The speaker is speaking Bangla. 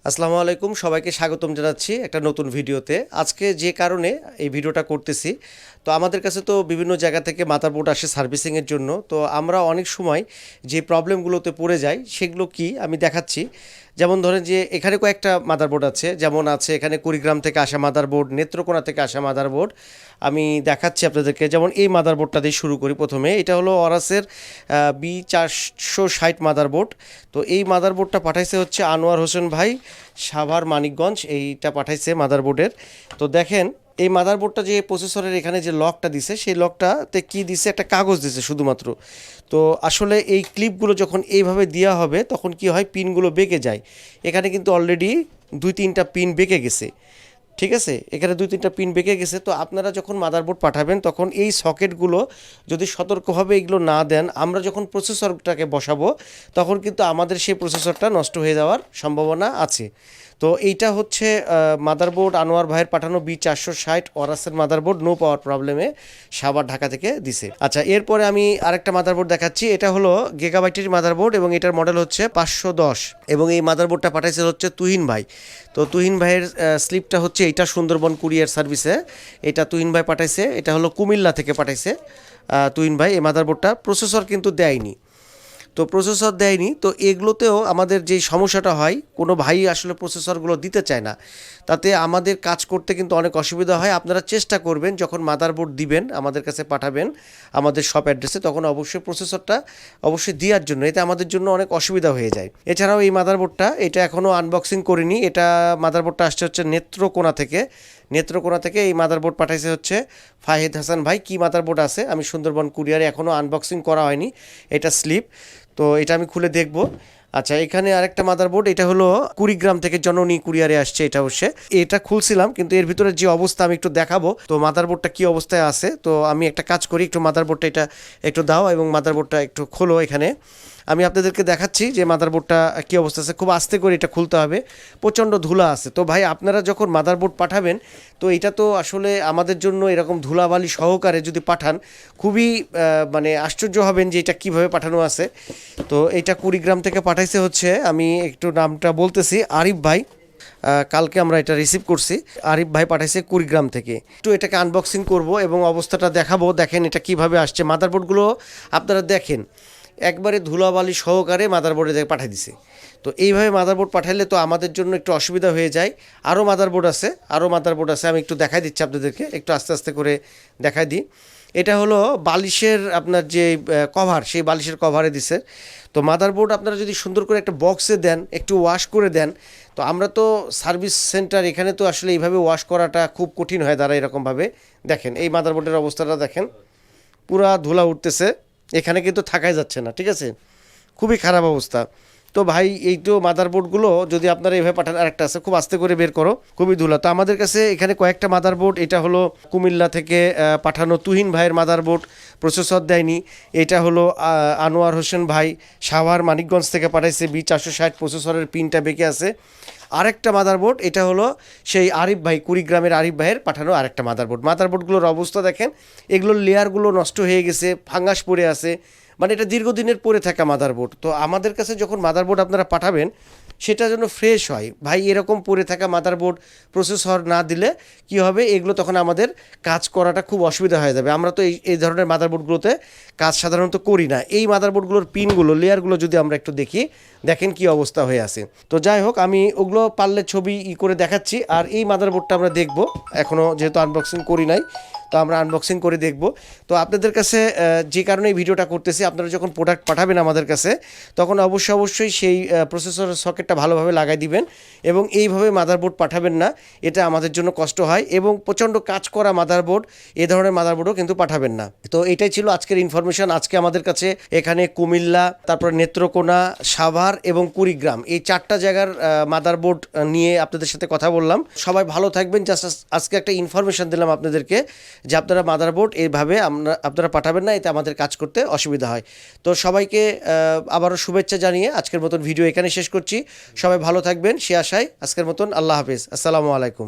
আসসালামু আলাইকুম, সবাইকে স্বাগতম জানাচ্ছি একটা নতুন ভিডিওতে। আজকে যে কারণে এই ভিডিওটা করতেছি, তো আমাদের কাছে তো বিভিন্ন জায়গা থেকে মাদারবোর্ড আসে সার্ভিসিংয়ের জন্য। তো আমরা অনেক সময় যে প্রবলেমগুলোতে পড়ে যাই সেগুলো কি আমি দেখাচ্ছি। যেমন ধরেন যে এখানে কয়েকটা মাদারবোর্ড আছে, যেমন আছে এখানে কুড়িগ্রাম থেকে আসা মাদারবোর্ড, নেত্রকোনা থেকে আসা মাদারবোর্ড। আমি দেখাচ্ছি আপনাদেরকে। যেমন এই মাদারবোর্ডটা দিয়ে শুরু করি। প্রথমে এটা হলো অরাসের B460 মাদারবোর্ড। তো এই মাদারবোর্ডটা পাঠাইছে হচ্ছে আনোয়ার হোসেন ভাই, সাভার মানিকগঞ্জ। এইটা পাঠাইছে মাদারবোর্ডের। তো দেখেন এই মাদারবোর্ডটা যে প্রসেসরের এখানে যে লকটা দিছে, সেই লকটাতে কি দিছে, একটা কাগজ দিছে শুধুমাত্র। তো আসলে এই ক্লিপগুলো যখন এইভাবে দেওয়া হবে তখন কি হয়, পিনগুলো বেঁকে যায়। এখানে কিন্তু অলরেডি 2-3টা পিন বেঁকে গেছে। ঠিক আছে, এখানে 2-3টা পিন বেঁকে গেছে। তো আপনারা যখন মাদারবোর্ড পাঠাবেন তখন এই সকেটগুলো যদি সতর্কভাবে এগুলো না দেন, আমরা যখন প্রসেসরটাকে বসাবো তখন কিন্তু আমাদের সেই প্রসেসরটা নষ্ট হয়ে যাওয়ার সম্ভাবনা আছে। তো এইটা হচ্ছে মাদারবোর্ড আনোয়ার ভাইয়ের পাঠানো B460 অরাসের মাদারবোর্ড, নো পাওয়ার প্রবলেমে সাভার ঢাকা থেকে দিছে। আচ্ছা, এরপরে আমি আরেকটা মাদারবোর্ড দেখাচ্ছি। এটা হলো গিগাবাইটের মাদারবোর্ড এবং এটার মডেল হচ্ছে 510 এবং এই মাদারবোর্ডটা পাঠাইছে হচ্ছে তুহিন ভাই। তো তুহিন ভাইয়ের স্লিপটা হচ্ছে এইটা, সুন্দরবন কুরিয়ার সার্ভিসে এটা তুহিন ভাই পাঠাইছে। এটা হলো কুমিল্লা থেকে পাঠাইছে তুহিন ভাই। এই মাদারবোর্ডটা প্রসেসর কিন্তু দেয়নি। তো প্রসেসর দেয়নি, তো এগুলোতেও আমাদের যেই সমস্যাটা হয়, কোনো ভাই আসলে প্রসেসরগুলো দিতে চায় না। তাতে আমাদের কাজ করতে কিন্তু অনেক অসুবিধা হয়। আপনারা চেষ্টা করবেন যখন মাদারবোর্ড দিবেন, আমাদের কাছে পাঠাবেন আমাদের শপ অ্যাড্রেসে, তখন অবশ্যই প্রসেসরটা অবশ্যই দেওয়ার জন্য, এতে আমাদের জন্য অনেক অসুবিধা হয়ে যায়। এছাড়াও এই মাদারবোর্ডটা, এটা এখনও আনবক্সিং করিনি। এটা মাদারবোর্ডটা আসছে হচ্ছে নেত্রকোনা থেকে। নেত্রকোনা থেকে এই মাদারবোর্ড পাঠাইছে হচ্ছে ফাহিদ হাসান ভাই। কি মাদারবোর্ড আছে, আমি সুন্দরবন কুরিয়ারে এখনও আনবক্সিং করা হয়নি। এটা স্লিপ, তো এটা আমি খুলে দেখব। আচ্ছা, এখানে আরেকটা মাদারবোর্ড, এটা হলো কুড়িগ্রাম থেকে জননী কুরিয়ারে আসছে। এটা হচ্ছে, এটা খুলছিলাম কিন্তু এর ভিতরে যে অবস্থা আমি একটু দেখাবো তো মাদারবোর্ডটা কি অবস্থায় আছে। তো আমি একটা কাজ করি, একটু মাদারবোর্ডটা এটা একটু দাও এবং মাদারবোর্ডটা একটু খোলো। এখানে আমি আপনাদেরকে দেখাচ্ছি যে মাদারবোর্ডটা কী অবস্থা আছে। খুব আস্তে করে এটা খুলতে হবে, প্রচণ্ড ধুলা আছে। তো ভাই আপনারা যখন মাদারবোর্ড পাঠাবেন, তো এটা তো আসলে আমাদের জন্য এরকম ধুলাবালি সহকারে যদি পাঠান, খুবই মানে আশ্চর্য হবেন যে এটা কীভাবে পাঠানো আছে। তো এটা কুড়িগ্রাম থেকে পাঠাইছে হচ্ছে, আমি একটু নামটা বলতেছি, আরিফ ভাই। কালকে আমরা এটা রিসিভ করছি। আরিফ ভাই পাঠাইছে কুড়িগ্রাম থেকে। একটু এটাকে আনবক্সিং করব এবং অবস্থাটা দেখাবো। দেখেন এটা কিভাবে আসছে। মাদারবোর্ডগুলো আপনারা দেখেন একবারে ধুলাবালি সহকারে মাদারবোর্ডে পাঠিয়ে দিছে। তো এইভাবে মাদারবোর্ড পাঠাইলে তো আমাদের জন্য একটু অসুবিধা হয়ে যায়। আরও মাদারবোর্ড আছে, আমি একটু দেখাই দিচ্ছি আপনাদেরকে, একটু আস্তে আস্তে করে দেখাই দিই। এটা হলো বালিশের আপনার যে কভার, সেই বালিশের কভারে দিছে। তো মাদারবোর্ড আপনারা যদি সুন্দর করে একটা বক্সে দেন, একটু ওয়াশ করে দেন, তো আমরা তো সার্ভিস সেন্টার, এখানে তো আসলে এইভাবে ওয়াশ করাটা খুব কঠিন হয় দ্বারা এরকমভাবে। দেখেন এই মাদারবোর্ডের অবস্থাটা দেখেন, পুরা ধুলা উঠতেছে, এখানে কিন্তু থাকাই যাচ্ছে না। ঠিক আছে, খুবই খারাপ অবস্থা। তো ভাই এই তো মাদারবোর্ডগুলো যদি আপনারা এইভাবে পাঠান। আরেকটা আছে, খুব আস্তে করে বের করো, খুবই ধুলা। তো আমাদের কাছে এখানে কয়েকটা মাদারবোর্ড। এটা হলো কুমিল্লা থেকে পাঠানো তুহিন ভাইয়ের মাদারবোর্ড, প্রসেসর দেয়নি। এটা হলো আনোয়ার হোসেন ভাই, সাভার মানিকগঞ্জ থেকে পাঠাইছে B460, প্রসেসরের পিনটা বেঁকে আছে। আরেকটা মাদারবোর্ড, এটা হলো সেই আরিফ ভাই, কুড়িগ্রামের আরিফ ভাইয়ের পাঠানো আরেকটা মাদারবোর্ড। মাদারবোর্ডগুলোর অবস্থা দেখেন, এগুলোর লেয়ারগুলো নষ্ট হয়ে গেছে, ফাঙ্গাস পড়ে আছে, মানে এটা দীর্ঘদিনের পরে থাকা মাদারবোর্ড। তো আমাদের কাছে যখন মাদারবোর্ড আপনারা পাঠাবেন, সেটা যেন ফ্রেশ হয় ভাই। এরকম পরে থাকা মাদারবোর্ড প্রসেসর না দিলে কি হবে, এগুলো তখন আমাদের কাজ করাটা খুব অসুবিধা হয়ে যাবে। আমরা তো এই ধরনের মাদারবোর্ডগুলোতে কাজ সাধারণত করি না। এই মাদারবোর্ডগুলোর পিনগুলো, লেয়ারগুলো যদি আমরা একটু দেখি, দেখেন কি অবস্থা হয়ে আছে। তো যাই হোক, আমি ওগুলো পারলে ছবি করে দেখাচ্ছি। আর এই মাদারবোর্ডটা আমরা দেখব, এখনও যেহেতু আনবক্সিং করি নাই, তো আমরা আনবক্সিং করে দেখব। তো আপনাদের কাছে যে কারণে এই ভিডিওটা করতেছি, আপনারা যখন প্রোডাক্ট পাঠাবেন আমাদের কাছে, তখন অবশ্যই সেই প্রসেসরের সকেটটা ভালোভাবে লাগাই দিবেন এবং এইভাবে মাদারবোর্ড পাঠাবেন না, এটা আমাদের জন্য কষ্ট হয়। এবং প্রচণ্ড কাজ করা মাদারবোর্ড, এ ধরনের মাদারবোর্ডও কিন্তু পাঠাবেন না। তো এটাই ছিল আজকের ইনফরমেশন। আজকে আমাদের কাছে এখানে কুমিল্লা, তারপর নেত্রকোনা, সাভার এবং কুড়িগ্রাম, এই 4টা জায়গার মাদারবোর্ড নিয়ে আপনাদের সাথে কথা বললাম। সবাই ভালো থাকবেন। জাস্ট আজকে একটা ইনফরমেশন দিলাম আপনাদেরকে যে আপনারা মাদারবোর্ড এইভাবে আপনারা পাঠাবেন না, এতে আমাদের কাজ করতে অসুবিধা হয়। তো সবাইকে আবারও শুভেচ্ছা জানিয়ে আজকের মতন ভিডিও এখানে শেষ করছি। সবাই ভালো থাকবেন সে আশায় আজকের মতন আল্লাহ হাফেজ, আসসালামু আলাইকুম।